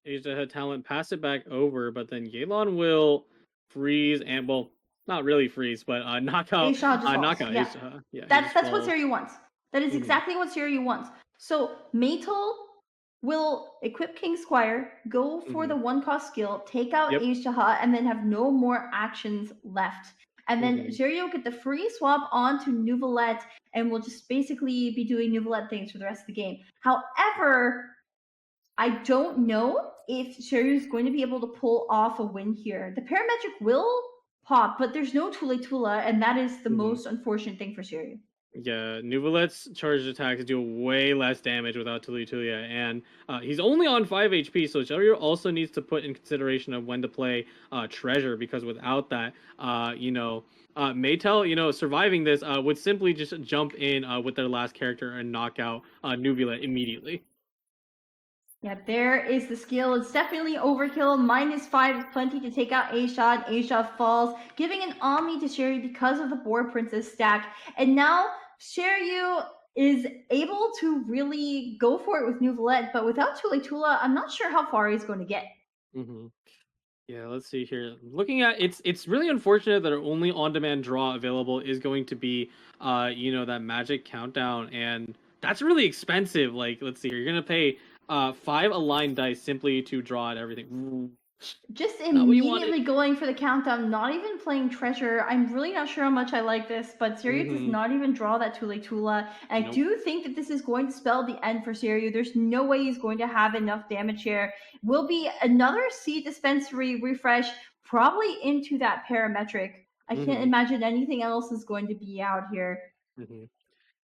Asia talent, pass it back over, but then Yelan will freeze and well, not really freeze, but Asia just falls. knockout Yeah. Asia. Yeah, he just That's what falls. Xeiiryuu wants. That is Mhm. exactly what Xeiiryuu wants. So Maetel will equip King Squire, go for the Mhm. one cost skill, take out Yep. Aisha, and then have no more actions left. And then Mhm. Xeiiryuu will get the free swap onto Nouvelette and will just basically be doing Nouvelette things for the rest of the game. However, I don't know if Xeiiryuu is going to be able to pull off a win here. The parametric will pop, but there's no Tula Tula, and that is the Mhm. most unfortunate thing for Xeiiryuu. Yeah, Nuvalet's charged attacks do way less damage without Tulia, and he's only on 5 HP, so Xeiiryuu also needs to put in consideration of when to play Treasure, because without that, Maetel, surviving this would simply just jump in with their last character and knock out Nuvulet immediately. Yeah, there is the skill. It's definitely overkill. -5 is plenty to take out A-Shot. A-Shot falls, giving an Omni to Xeiiryuu because of the Boar Princess stack. And now Xeiiryuu is able to really go for it with Nouvelette, but without Tula Tula, I'm not sure how far he's going to get. Hmm. Yeah, let's see here. Looking at it's really unfortunate that our only on-demand draw available is going to be that magic countdown, and that's really expensive. Like, let's see here. You're gonna pay 5 aligned dice simply to draw at everything. Ooh, Just not what you wanted. immediately going for the countdown, not even playing Treasure. I'm really not sure how much I like this, but Xeiiryuu does Mm-hmm. not even draw that Tula Tula. And I Nope. do think that this is going to spell the end for Xeiiryuu. There's no way he's going to have enough damage here. Will be another Seed Dispensary refresh, probably into that parametric. I can't Mm-hmm. imagine anything else is going to be out here. Mm-hmm.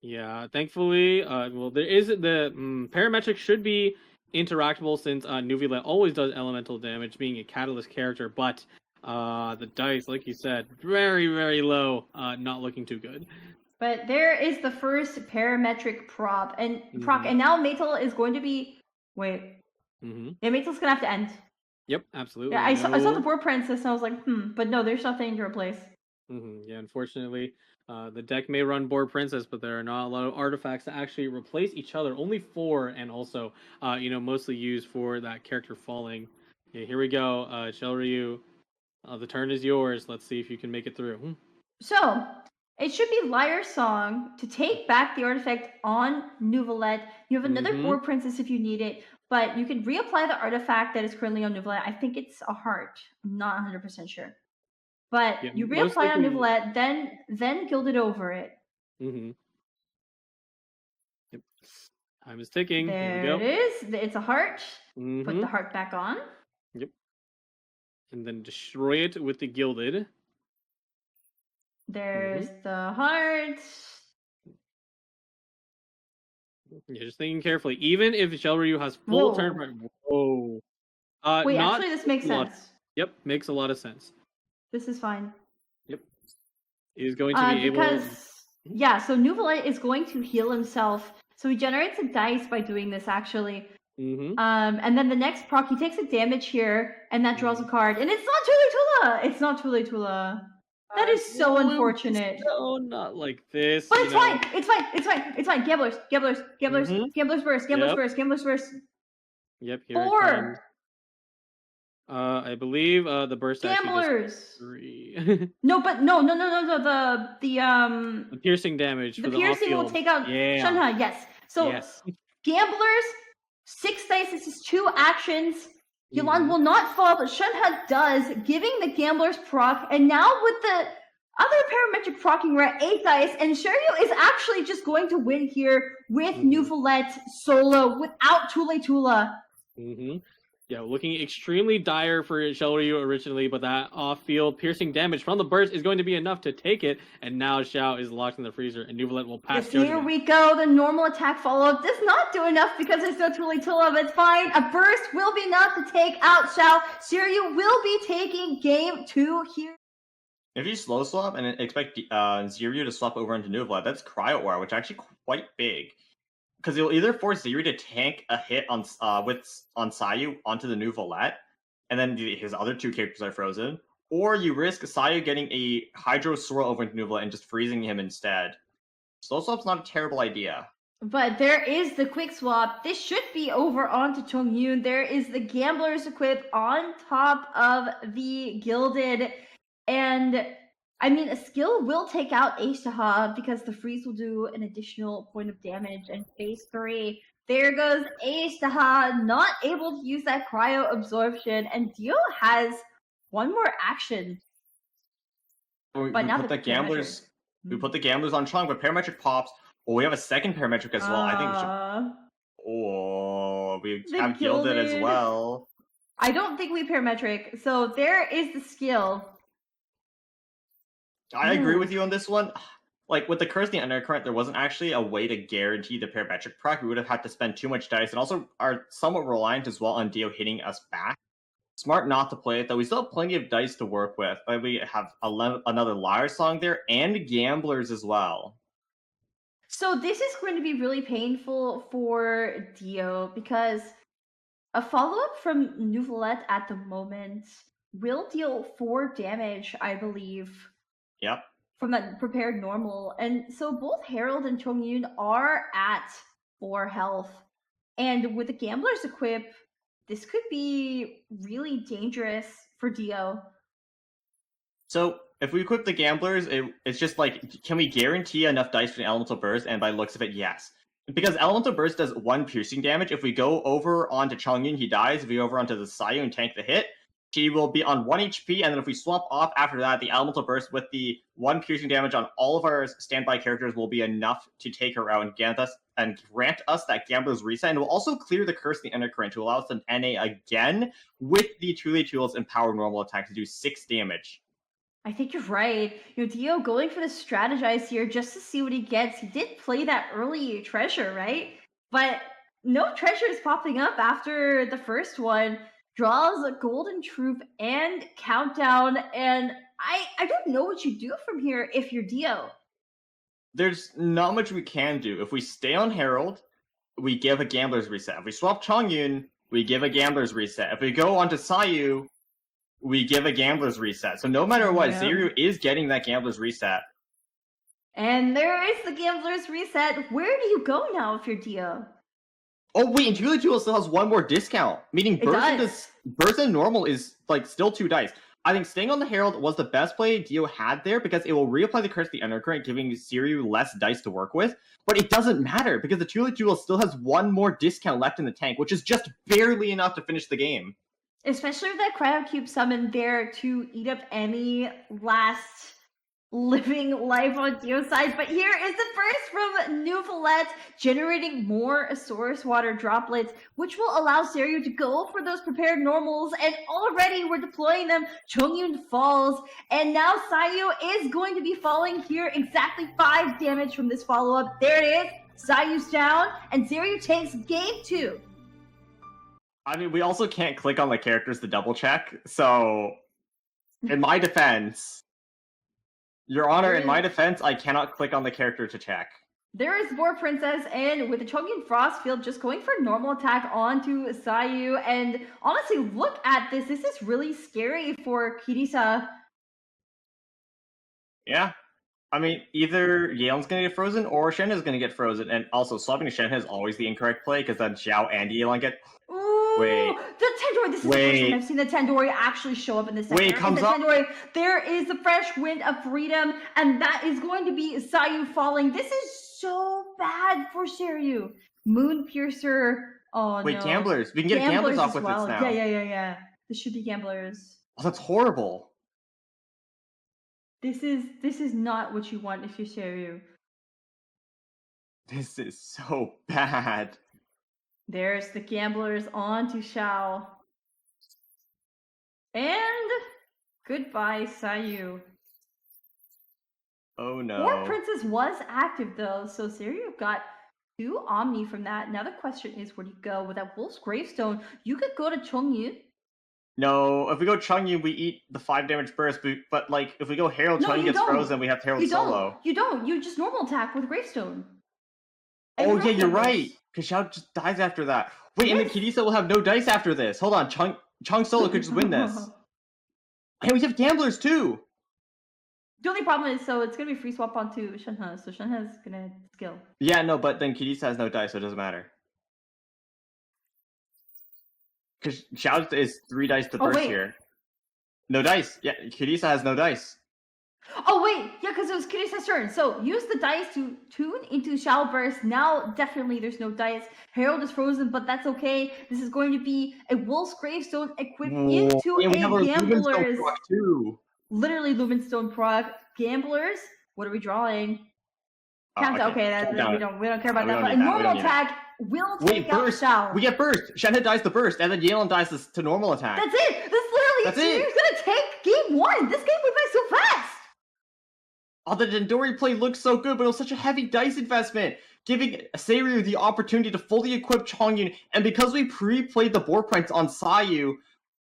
Yeah, thankfully, well, there is the parametric should be interactable since Nuvula always does elemental damage, being a catalyst character, but the dice, like you said, very, very low, not looking too good. But there is the first parametric prop, and Mm-hmm. now Maetel is going to be wait. Mm-hmm. Yeah, Maetel's gonna have to end. Yep, Yeah, absolutely. I saw the No. board princess and I was like, but no, there's nothing to replace. Yeah, unfortunately, the deck may run board princess, but there are not a lot of artifacts that actually replace each other. Only 4, and also, mostly used for that character falling. Yeah, here we go. Xeiiryuu, the turn is yours. Let's see if you can make it through. So it should be Liar Song to take back the artifact on Nouvelette. You have another Mm-hmm. board princess if you need it, but you can reapply the artifact that is currently on Nouvelette. I think it's a heart. I'm not 100% sure. But Yeah, you most reapply on likely. Nouvelette, then gild it over it. Mm-hmm. Yep. Time is ticking. Here we There it go. is. It's a heart. Put Mm-hmm. the heart back on. Yep. And then destroy it with the gilded. Mm-hmm. There's the heart. Yeah, just thinking carefully. Even if Xeiiryuu has full turn. Whoa. Whoa. Wait, Not actually, this makes a lot. sense. Yep, makes a lot of sense. This is fine. Yep, he's going to be able. Because yeah, so Nouvelite is going to heal himself. So he generates a dice by doing this actually. Mm-hmm. And then the next proc, he takes a damage here, and that draws a card. And it's not Tula Tula! It's not Tula Tula. That is so unfortunate. No, not like this. But it's fine. It's fine. It's fine. It's fine. Gamblers. Gamblers. Gamblers. Mm-hmm. Gamblers burst. Gamblers Yep. burst. Gamblers burst. Yep. Here it 4. comes. I believe the burst actually Gamblers. does 3. No, but no. The piercing damage for the piercing will off-field. take out Yeah. Shenhe. Yes. So yes. Gamblers, 6 dice. This is 2 actions. Yelan will not fall, but Shenhe does, giving the Gamblers proc. And now with the other parametric procking, we're at 8 dice, and Xeiiryuu is actually just going to win here with Nouvelette solo without Tula Tula. Mm-hmm. Yeah, looking extremely dire for Xeiiryuu originally, but that off-field piercing damage from the burst is going to be enough to take it, and now Xiao is locked in the freezer, and Nouvelette will pass judgment. Here we go, the normal attack follow-up does not do enough because there's no Tula Tula, but it's fine. A burst will be enough to take out Xiao. Xeiiryuu will be taking game 2 here. If you slow swap and expect Xeiiryuu to swap over into Nouvelette, that's Cryo Aura, which is actually quite big. Because you'll either force Xeiiryuu to tank a hit on Xeiiryuu onto the Nouvelette, and then his other 2 characters are frozen, or you risk Xeiiryuu getting a Hydro Swirl over into Nouvelette and just freezing him instead. Slow swap's not a terrible idea. But there is the quick swap. This should be over onto Chongyun. There is the Gambler's Equip on top of the Gilded. And I mean, a skill will take out Aishtaha because the freeze will do an additional point of damage. And phase 3, there goes Aishtaha, not able to use that cryo absorption. And Dio has one more action. We But now put the the gamblers. parametric. We put the gamblers on Chong, but parametric pops. Oh, we have a second parametric as well. I think we should. Oh, we The have gilded as Gilded. well. I don't think we parametric. So there is the skill. I agree Ooh. with you on this one. Like with the curse and the undercurrent, there wasn't actually a way to guarantee the parametric proc. We would have had to spend too much dice, and also are somewhat reliant as well on Dio hitting us back. Smart not to play it though. We still have plenty of dice to work with. Like, we have another Liar Song there and gamblers as well. So this is going to be really painful for Dio because a follow-up from Nouvelette at the moment will deal 4 damage, I believe, Yep. from that prepared normal. And so both Herald and Chongyun are at 4 health. And with the Gambler's Equip, this could be really dangerous for Dio. So if we equip the gamblers, it's just like, can we guarantee enough dice for the elemental burst? And by the looks of it, yes. Because elemental burst does 1 piercing damage. If we go over onto Chongyun, he dies. If we go over onto the Xeiiryuu and tank the hit, she will be on 1 HP. And then if we swap off after that, the elemental burst with the 1 piercing damage on all of our standby characters will be enough to take her out and grant us that gambler's reset. And will also clear the curse and the undercurrent to allow us to NA again with the Truly Tools and power normal attack to do 6 damage. I think you're right. Dio going for the strategize here just to see what he gets. He did play that early treasure, right? But no treasure is popping up after the first one. Draws a golden troop and countdown, and I don't know what you do from here if you're Dio. There's not much we can do. If we stay on Herald, we give a gambler's reset. If we swap Chongyun, we give a gambler's reset. If we go onto Xeiiryuu, we give a gambler's reset. So no matter what, Yeah. Xeiiryuu is getting that gambler's reset. And there is the gambler's reset. Where do you go now if you're Dio? Oh wait, and Truly Jewel still has 1 more discount, meaning It does. burst and normal is like still 2 dice. I think staying on the Herald was the best play Dio had there because it will reapply the curse of the undercurrent, giving Xeiiryuu less dice to work with. But it doesn't matter because the Truly Jewel still has 1 more discount left in the tank, which is just barely enough to finish the game. Especially with that Cryo Cube summon there to eat up any last living life on Dio's side. But here is the first from Nouvelette, generating more source water droplets, which will allow Xeiiryuu to go for those prepared normals. And already we're deploying them. Chongyun falls. And now Xeiiryuu is going to be falling here. Exactly 5 damage from this follow-up. There it is. Xeiiryuu's down. And Xeiiryuu takes game 2. I mean, we also can't click on the characters to double check, so in my defense, Your Honor, in my defense, I cannot click on the character to check. There is War Princess, and with the Chongyun Frost Field just going for normal attack onto Xeiiryuu, and honestly, look at this. This is really scary for Kirisa. Yeah. I mean, either Yeon's gonna get frozen or Shen is gonna get frozen, and also swapping to Shen is always the incorrect play because then Xiao and Yeon get. Ooh, Wait. the Tandori. This is the first time I've seen the Tandori actually show up in this sector. Wait, comes the up- Tandori, there is the fresh wind of freedom, and that is going to be Xeiiryuu falling. This is so bad for Xeiiryuu. Moon Piercer. Oh Wait, no. gamblers. We can get gamblers off as with well. this now. Yeah. This should be gamblers. Oh, that's horrible. This is not what you want if you're Xeiiryuu. This is so bad. There's the gamblers on to Xiao. And goodbye, Xeiiryuu. Oh no. War Princess was active though, so Xeiiryuu got 2 Omni from that. Now the question is, where do you go? With that Wolf's Gravestone, you could go to Chongyun. No, if we go Chongyun, we eat the 5 damage burst, but like, if we go Herald, No, Chongyun you gets don't. frozen, we have Herald You don't. solo. You don't. You just normal attack with Gravestone. Oh And yeah, you're Gravestone right. Because Xiao just dies after that. Wait, and then Yes. Kirisa will have no dice after this. Hold on, Chong solo could just win this. And we have gamblers too. The only problem is, so it's gonna be free swap onto Shenhe, so Shenhe's gonna skill. Yeah, no, but then Kirisa has no dice, so it doesn't matter. Because Xiao is 3 dice to burst wait. here. No dice. Yeah, Kirisa has no dice. Oh wait, yeah, because it was Kirisa's turn. So use the dice to tune into Shao Burst. Now definitely there's no dice. Herald is frozen, but that's okay. This is going to be a Wolf's Gravestone equipped into and we have our a Gambler's. Lumenstone proc too. Literally Lumenstone proc. Gamblers. What are we drawing? Countdown. Okay, we don't care about that. But a normal attack will take out Shao. We get burst. Shenhe dies the burst, and then Yelan dies to normal attack. That's it. That's literally Xeiryuu's gonna take game 1. This game went by so fast. Oh, the Dendori play looks so good, but it was such a heavy dice investment, giving Xeiryuu the opportunity to fully equip Chongyun, and because we pre-played the Boar Prince on Xeiiryuu,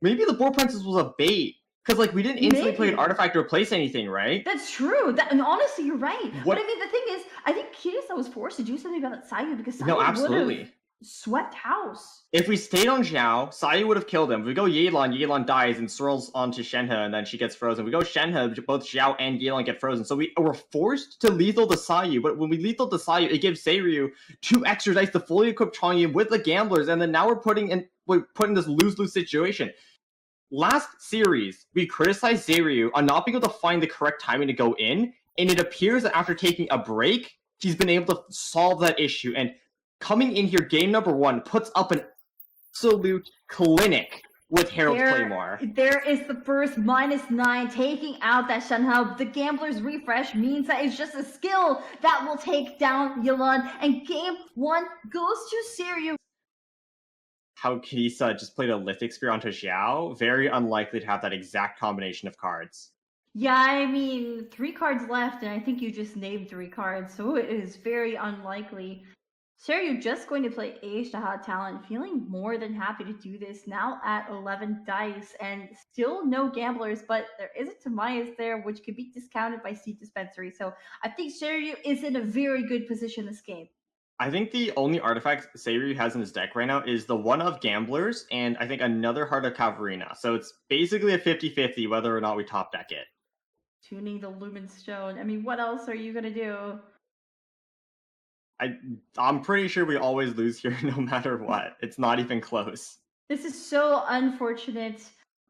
maybe the Boar Princess was a bait. Because, like, we didn't instantly play an artifact to replace anything, right? That's true. And honestly, you're right. What? But I mean, the thing is, I think Kirisa was forced to do something about that Xeiiryuu because Xeiiryuu would have swept house. If we stayed on Xiao, Xeiiryuu would have killed him. If we go Yelan dies and swirls onto Shenhe, and then she gets frozen. If we go Shenhe, both Xiao and Yelan get frozen. So we're forced to lethal the Xeiiryuu, but when we lethal the Xeiiryuu, it gives Xeiryuu 2 extra dice to fully equip Chongyun with the Gamblers, and then now we're put in this lose-lose situation. Last series, we criticized Xeiryuu on not being able to find the correct timing to go in, and it appears that after taking a break, he's been able to solve that issue, and coming in here, game number 1, puts up an absolute clinic with Herald Claymore. There is the first -9, taking out that Shenhe. The Gambler's refresh means that it's just a skill that will take down Yelan, and game 1 goes to Xeiryuu. How Kirisa just played a Lithic Spear onto Xiao, very unlikely to have that exact combination of cards. Yeah, I mean, 3 cards left, and I think you just named 3 cards, so it is very unlikely. Xeiryuu just going to play Xeiiryuu talent, feeling more than happy to do this now at 11 dice, and still no Gamblers, but there is a Tamias there, which could be discounted by Seed Dispensary, so I think Xeiryuu is in a very good position this game. I think the only artifact Xeiryuu has in his deck right now is the one of Gamblers, and I think another Heart of Cavarina, so it's basically a 50-50 whether or not we top deck it. Tuning the Lumenstone, I mean, what else are you gonna do? I'm pretty sure we always lose here no matter what. It's not even close. This is so unfortunate.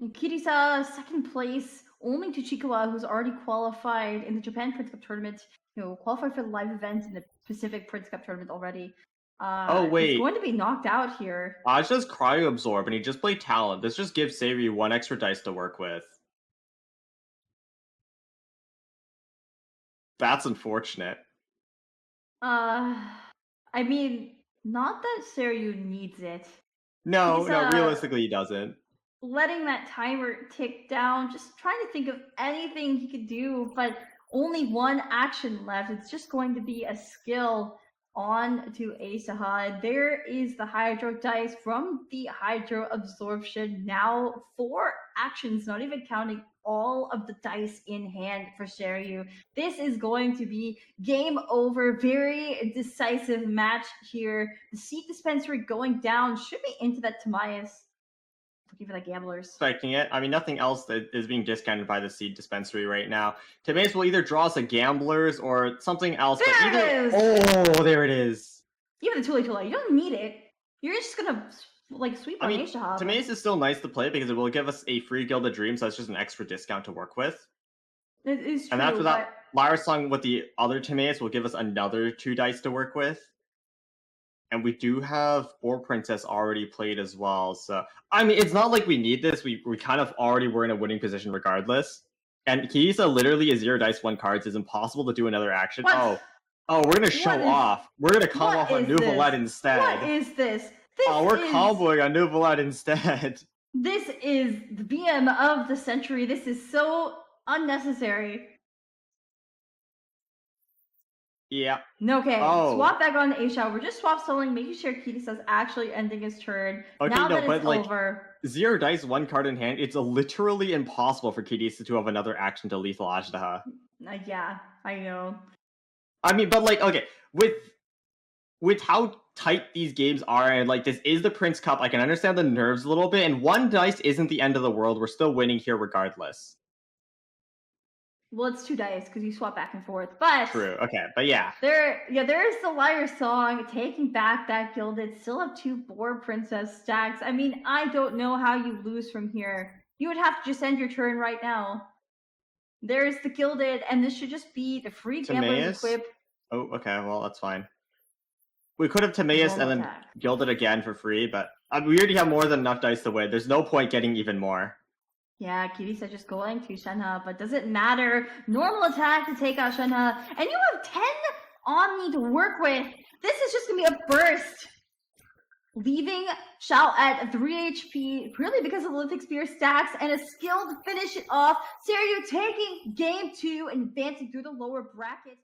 Kirisa, 2nd place, only to Chikawa, who's already qualified in the Japan Prince Cup tournament. Qualified for the live event in the Pacific Prince Cup tournament already. Oh, wait. He's going to be knocked out here. It's just Cryo Absorb, and he just played Talent. This just gives Xeiryuu 1 extra dice to work with. That's unfortunate. I mean, not that Xeiryuu needs it. No, realistically he doesn't. Letting that timer tick down, just trying to think of anything he could do, but only 1 action left. It's just going to be a skill on to Xeiiryuu. There is the Hydro dice from the Hydro Absorption. Now 4 actions, not even counting all of the dice in hand for Xeiryuu. This is going to be game over. Very decisive match here. The Seed Dispensary going down. Should be into that Tamias. Looking for the Gamblers. Expecting it. I mean, nothing else that is being discounted by the Seed Dispensary right now. Tamias will either draw us a Gamblers or something else. There it is! Oh, there it is. Even the Tule, you don't need it. You're just gonna sweep on Xeiiryuu. Tamias is still nice to play because it will give us a free Gilded Dream, so that's just an extra discount to work with. It is true. And after that, Lyra Song with the other Tamias will give us another 2 dice to work with. And we do have Boar Princess already played as well. So, I mean, it's not like we need this. We kind of already were in a winning position regardless. And Kirisa literally is 0 dice, 1 cards. It's impossible to do another action. What? Oh, we're going to show off. We're going to come off on Nouvelette instead. What is this? We're comboing on Nouvelette instead. This is the BM of the century. This is so unnecessary. Yeah. Okay, swap back on Xeiiryuu. We're just swap soloing, making sure Kirisa's actually ending his turn. Okay, now that but it's over. 0 dice, 1 card in hand. It's literally impossible for Kirisa to have another action to lethal Ajdaha. Yeah, I know. I mean, but okay, with how tight these games are, and this is the Prince Cup, I can understand the nerves a little bit, and 1 dice isn't the end of the world. We're still winning here regardless. Well, it's 2 dice because you swap back and forth. But True. Okay, but yeah. there is the Liar Song taking back that gilded. Still have 2 Boar Princess stacks. I mean, I don't know how you lose from here. You would have to just end your turn right now. There's the gilded, and this should just be the free Gambler's Timaeus? Equip. Oh, okay. Well, that's fine. We could have Timaeus and Normal then attack. gilded again for free, but we already have more than enough dice to win. There's no point getting even more. Yeah, Kirisa just going to Shenhe, but does it matter? Normal attack to take out Shenhe, and you have 10 Omni to work with. This is just gonna be a burst. Leaving Shao at 3 HP, purely because of the Lithic Spear stacks and a skill to finish it off. Xeiiryuu taking game 2 and advancing through the lower bracket.